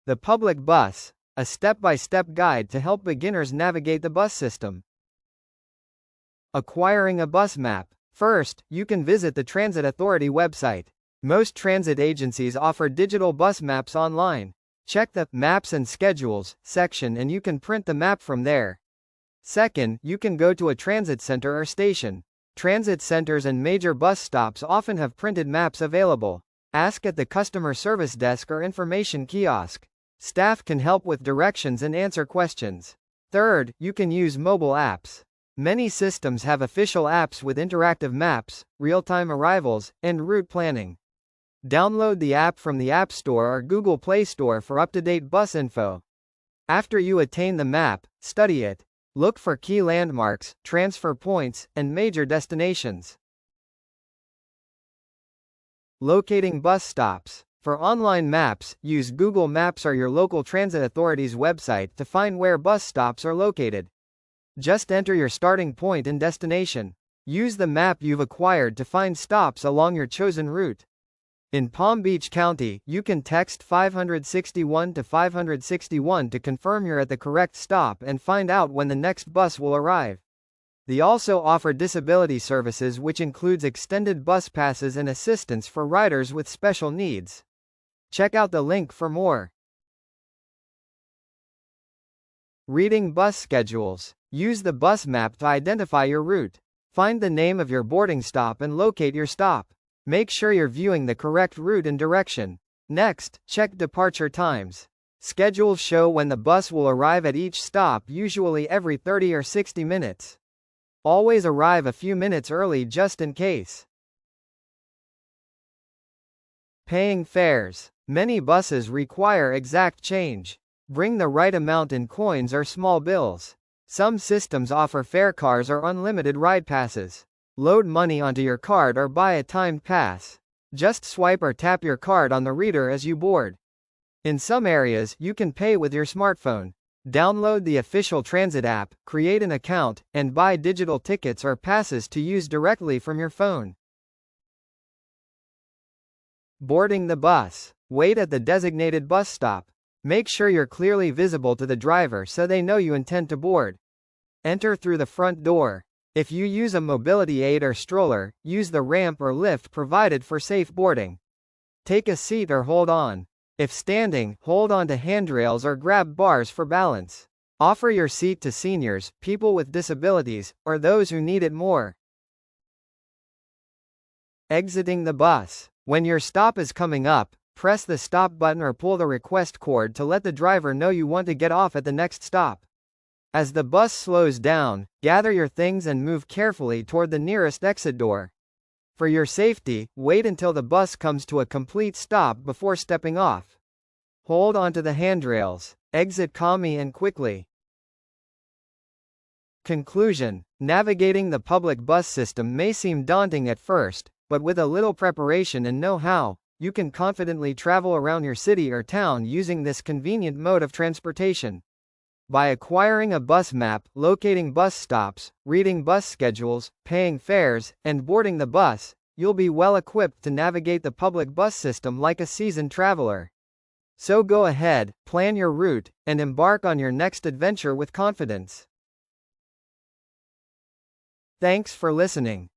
The public bus, a step-by-step guide to help beginners navigate the bus system. Acquiring a bus map. First, you can visit the Transit Authority website. Most transit agencies offer digital bus maps online. Check the Maps and Schedules section and you can print the map from there. Second, you can go to a transit center or station. Transit centers and major bus stops often have printed maps available. Ask at the customer service desk or information kiosk. Staff can help with directions and answer questions. Third, you can use mobile apps. Many systems have official apps with interactive maps, real-time arrivals, and route planning. Download the app from the App Store or Google Play Store for up-to-date bus info. After you attain the map, study it. Look for key landmarks, transfer points, and major destinations. Locating bus stops. For online maps, use Google Maps or your local transit authority's website to find where bus stops are located. Just enter your starting point and destination. Use the map you've acquired to find stops along your chosen route. In Palm Beach County, you can text 561 to 561 to confirm you're at the correct stop and find out when the next bus will arrive. They also offer disability services, which includes extended bus passes and assistance for riders with special needs. Check out the link for more. Reading bus schedules. Use the bus map to identify your route. Find the name of your boarding stop and locate your stop. Make sure you're viewing the correct route and direction. Next, check departure times. Schedules show when the bus will arrive at each stop, usually every 30 or 60 minutes. Always arrive a few minutes early just in case. Paying fares. Many buses require exact change. Bring the right amount in coins or small bills. Some systems offer fare cards or unlimited ride passes. Load money onto your card or buy a timed pass. Just swipe or tap your card on the reader as you board. In some areas, you can pay with your smartphone. Download the official transit app, create an account, and buy digital tickets or passes to use directly from your phone. Boarding the bus. Wait at the designated bus stop. Make sure you're clearly visible to the driver so they know you intend to board. Enter through the front door. If you use a mobility aid or stroller, use the ramp or lift provided for safe boarding. Take a seat or hold on. If standing, hold on to handrails or grab bars for balance. Offer your seat to seniors, people with disabilities, or those who need it more. Exiting the bus. When your stop is coming up, press the stop button or pull the request cord to let the driver know you want to get off at the next stop. As the bus slows down, gather your things and move carefully toward the nearest exit door. For your safety, wait until the bus comes to a complete stop before stepping off. Hold onto the handrails. Exit calmly and quickly. Conclusion. Navigating the public bus system may seem daunting at first, but with a little preparation and know-how, you can confidently travel around your city or town using this convenient mode of transportation. By acquiring a bus map, locating bus stops, reading bus schedules, paying fares, and boarding the bus, you'll be well equipped to navigate the public bus system like a seasoned traveler. So go ahead, plan your route, and embark on your next adventure with confidence. Thanks for listening.